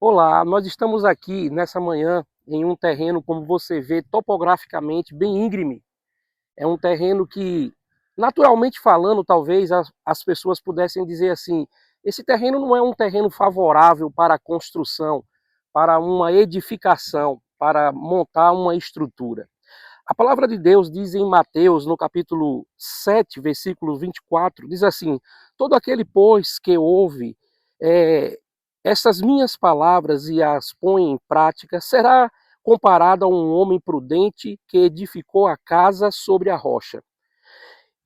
Olá, nós estamos aqui nessa manhã em um terreno, como você vê, topograficamente bem íngreme. É um terreno que, naturalmente falando, talvez as pessoas pudessem dizer assim: esse terreno não é um terreno favorável para a construção, para uma edificação, para montar uma estrutura. A palavra de Deus diz em Mateus, no capítulo 7, versículo 24, diz assim: todo aquele, pois, que ouve essas minhas palavras e as põe em prática, será comparado a um homem prudente que edificou a casa sobre a rocha.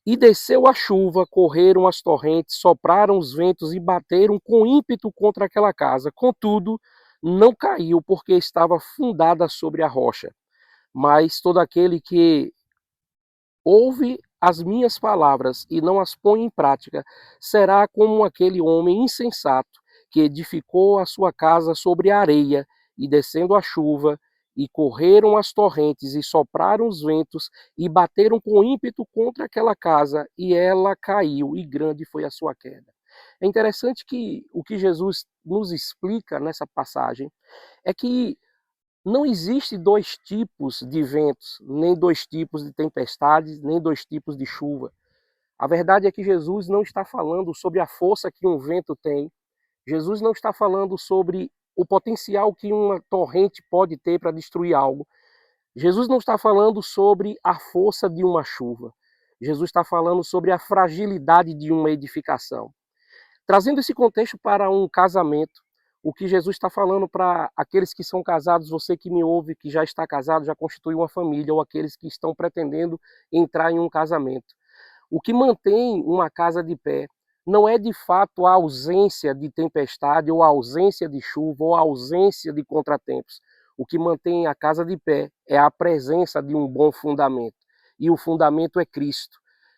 E desceu a chuva, correram as torrentes, sopraram os ventos e bateram com ímpeto contra aquela casa. Contudo, não caiu, porque estava fundada sobre a rocha. Mas todo aquele que ouve as minhas palavras e não as põe em prática, será como aquele homem insensato que edificou a sua casa sobre a areia, e descendo a chuva, e correram as torrentes, e sopraram os ventos, e bateram com ímpeto contra aquela casa, e ela caiu, e grande foi a sua queda. É interessante que o que Jesus nos explica nessa passagem é que não existe dois tipos de ventos, nem dois tipos de tempestades, nem dois tipos de chuva. A verdade é que Jesus não está falando sobre a força que um vento tem, Jesus não está falando sobre o potencial que uma torrente pode ter para destruir algo. Jesus não está falando sobre a força de uma chuva. Jesus está falando sobre a fragilidade de uma edificação. Trazendo esse contexto para um casamento, o que Jesus está falando para aqueles que são casados, você que me ouve, que já está casado, já constituiu uma família, ou aqueles que estão pretendendo entrar em um casamento. O que mantém uma casa de pé não é de fato a ausência de tempestade, ou a ausência de chuva, ou a ausência de contratempos. O que mantém a casa de pé é a presença de um bom fundamento. E o fundamento é Cristo.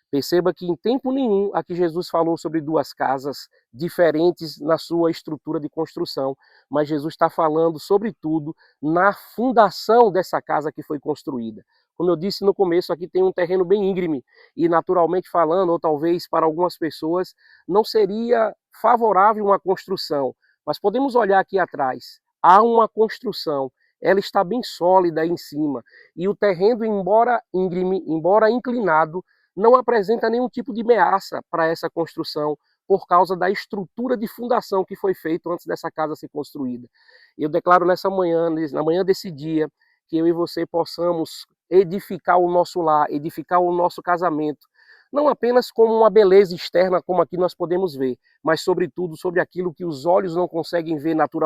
Perceba que em tempo nenhum aqui Jesus falou sobre duas casas diferentes na sua estrutura de construção, mas Jesus está falando, sobretudo, na fundação dessa casa que foi construída. Como eu disse no começo, aqui tem um terreno bem íngreme e, naturalmente falando, ou talvez para algumas pessoas, não seria favorável uma construção. Mas podemos olhar aqui atrás. Há uma construção, ela está bem sólida em cima. E o terreno, embora íngreme, embora inclinado, não apresenta nenhum tipo de ameaça para essa construção, por causa da estrutura de fundação que foi feita antes dessa casa ser construída. Eu declaro nessa manhã, na manhã desse dia, que eu e você possamos edificar o nosso lar, edificar o nosso casamento, não apenas como uma beleza externa, como aqui nós podemos ver, mas sobretudo sobre aquilo que os olhos não conseguem ver naturalmente.